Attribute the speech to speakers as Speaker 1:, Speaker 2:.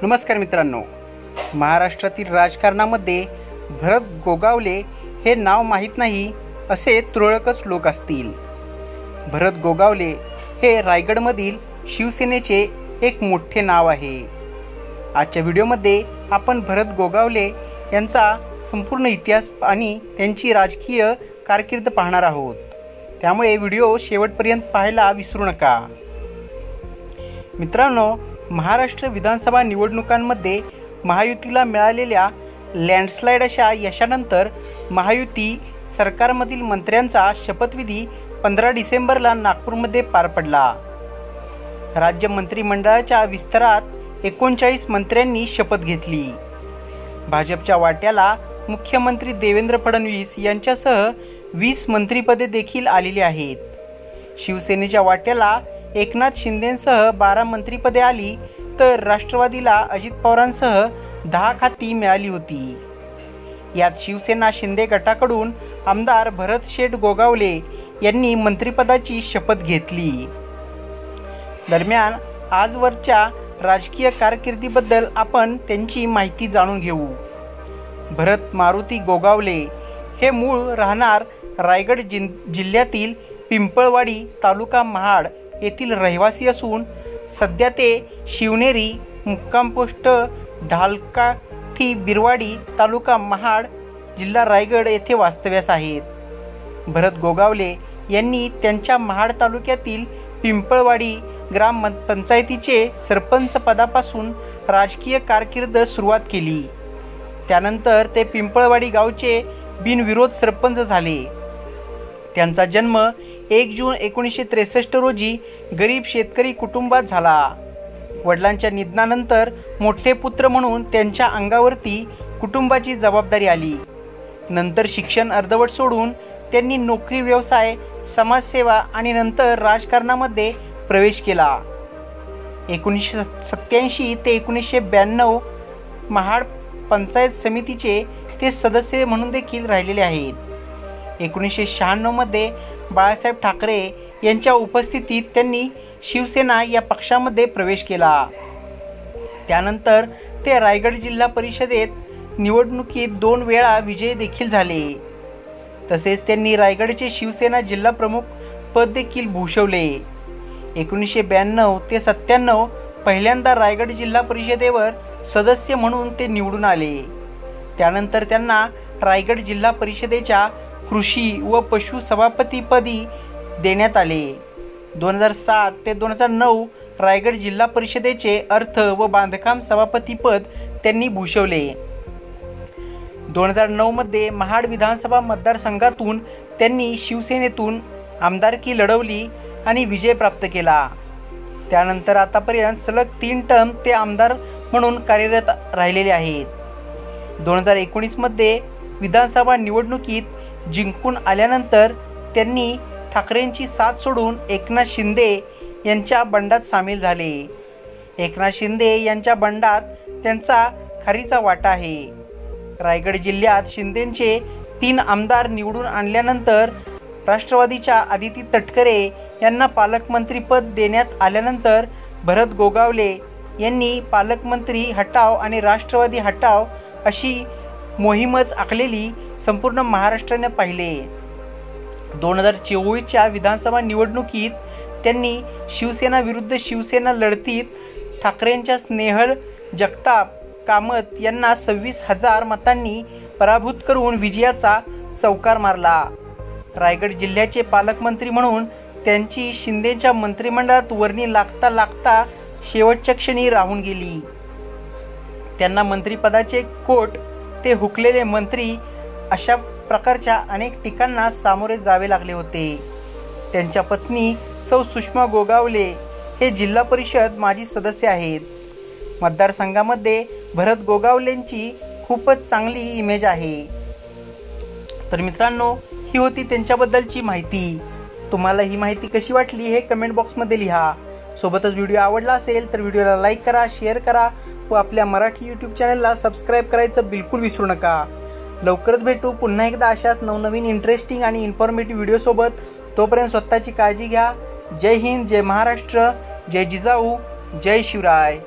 Speaker 1: नमस्कार मित्रांनो, महाराष्ट्रातील राजकारणामध्ये भरत गोगावले हे नाव माहीत नाही असे तुरळकच लोक असतील। भरत गोगावले हे रायगडमधील शिवसेनेचे एक मोठे नाव आहे। आजच्या व्हिडिओमध्ये आपण भरत गोगावले यांचा संपूर्ण इतिहास आणि त्यांची राजकीय कारकीर्द पाहणार आहोत, त्यामुळे व्हिडिओ शेवटपर्यंत पाहायला विसरू नका। मित्रांनो, महाराष्ट्र विधानसभा निवडणुकांमध्ये महायुतीला मिळालेल्या लँडस्लाइड अशा यशानंतर महायुती सरकारमधील मंत्र्यांचा शपथविधी 15 डिसेंबरला नागपूरमध्ये पार पडला। राज्य मंत्रिमंडळाच्या विस्तारात 39 मंत्र्यांनी शपथ घेतली। भाजपच्या वाट्याला मुख्यमंत्री देवेंद्र फडणवीस यांच्यासह 20 मंत्रिपदे देखील आलेली आहेत। शिवसेनेच्या वाट्याला एकनाथ शिंदेंसह 12 मंत्रिपदे आली, तर राष्ट्रवादीला अजित पवारांसह 10 खाती मिळाली होती। यात शिवसेना शिंदे गटाकडून आमदार भरत शेठ गोगावले यांनी मंत्रिपदाची शपथ घेतली। दरम्यान आजवरच्या राजकीय कारकिर्दीबद्दल आपण त्यांची माहिती जाणून घेऊ। भरत मारुती गोगावले हे मूळ राहणार रायगड जिल्ह्यातील पिंपळवाडी तालुका महाड येथील रहिवासी असून सध्या ते शिवनेरी मुक्काम पोस्ट ढालकाठी बिरवाडी तालुका महाड जिल्हा रायगड येथे वास्तव्यास आहेत। भरत गोगावले यांनी त्यांच्या महाड तालुक्यातील पिंपळवाडी ग्रामपंचायतीचे सरपंच पदापासून राजकीय कारकीर्द सुरुवात केली। त्यानंतर ते पिंपळवाडी गावचे बिनविरोध सरपंच झाले। त्यांचा जन्म 1 जून 1963 रोजी गरीब शेतकरी कुटुंबात झाला। वडिलांच्या निधनानंतर मोठे पुत्र म्हणून त्यांच्या अंगावरती कुटुंबाची जबाबदारी आली। नंतर शिक्षण अर्धवट सोडून त्यांनी नोकरी, व्यवसाय, समाजसेवा आणि नंतर राजकारणामध्ये प्रवेश केला। 1987 ते 1992 महाड पंचायत समितीचे ते सदस्य म्हणून देखील राहिलेले आहेत। 1996 मध्ये बाळासाहेब ठाकरे यांच्या उपस्थितीत त्यांनी शिवसेना या पक्षामध्ये प्रवेश केला। त्यानंतर ते रायगड जिल्हा परिषदेत निवडणुकीत 2 वेळा विजयी देखील झाले। तसेच त्यांनी रायगडचे शिवसेना जिल्हा प्रमुख पद देखील भूषवले। 1992 ते 97 पहिल्यांदा रायगड जिल्हा परिषदेवर सदस्य म्हणून ते निवडून आले। त्यानंतर त्यांना रायगड जिल्हा परिषदेच्या कृषी व पशु सभापतीपदी देण्यात आले। 2007 ते 2009 रायगड जिल्हा परिषदेचे अर्थ व बांधकाम सभापतीपद त्यांनी भूषवले। 2009 मध्ये महाड विधानसभा मतदारसंघातून त्यांनी शिवसेनेतून आमदारकी लढवली आणि विजय प्राप्त केला। त्यानंतर आतापर्यंत सलग 3 टर्म ते आमदार म्हणून कार्यरत राहिलेले आहेत। 2019 मध्ये विधानसभा निवडणुकीत जिंकून आल्यानंतर त्यांनी ठाकरेंची साथ सोडून एकनाथ शिंदे यांच्या बंडात सामील झाले। एकनाथ शिंदे यांच्या बंडात त्यांचा खारीचा वाटा आहे। रायगड जिल्ह्यात शिंदेंचे 3 आमदार निवडून आणल्यानंतर राष्ट्रवादीच्या आदिती तटकरे यांना पालकमंत्रीपद देण्यात आल्यानंतर भरत गोगावले यांनी पालकमंत्री हटाव आणि राष्ट्रवादी हटाव अशी मोहीमच आखलेली संपूर्ण महाराष्ट्राने पाहिले। 2024च्या विधानसभा निवडणुकीत त्यांनी शिवसेना विरुद्ध शिवसेना लढतीत ठाकरेंच्या स्नेहल जगताप कामत यांना 26,000 मतांनी पराभूत करून विजयाचा चौकार मारला। रायगड जिल्ह्याचे पालकमंत्री म्हणून त्यांची शिंदेच्या मंत्रिमंडळात वर्णी लागता लागता शेवटच्या क्षणी राहून गेली। त्यांना मंत्रिपदाचे कोट ते हुकलेले मंत्री अशा प्रकारच्या अनेक टीकांना सामोरे जावे लागले होते। त्यांच्या पत्नी सौ सुषमा गोगावले हे जिल्हा परिषद माजी सदस्य आहेत। मतदारसंघामध्ये भरत गोगावलेंची खूपच चांगली इमेज आहे। तर मित्रांनो, ही होती त्यांच्याबद्दलची माहिती। तुम्हाला ही माहिती कशी वाटली हे कमेंट बॉक्समध्ये लिहा। सोबतच व्हिडिओ आवडला असेल तर व्हिडिओला लाईक करा, शेअर करा व आपल्या मराठी यूट्यूब चॅनलला सबस्क्राईब करायचं बिलकुल विसरू नका। लवकरच भेटू पुन्हा एकदा अशाच नवनवीन इंटरेस्टिंग आणि इन्फॉर्मेटिव्ह व्हिडिओसोबत। तोपर्यंत स्वतःची काळजी घ्या। जय हिंद, जय महाराष्ट्र, जय जिजाऊ, जय शिवराय।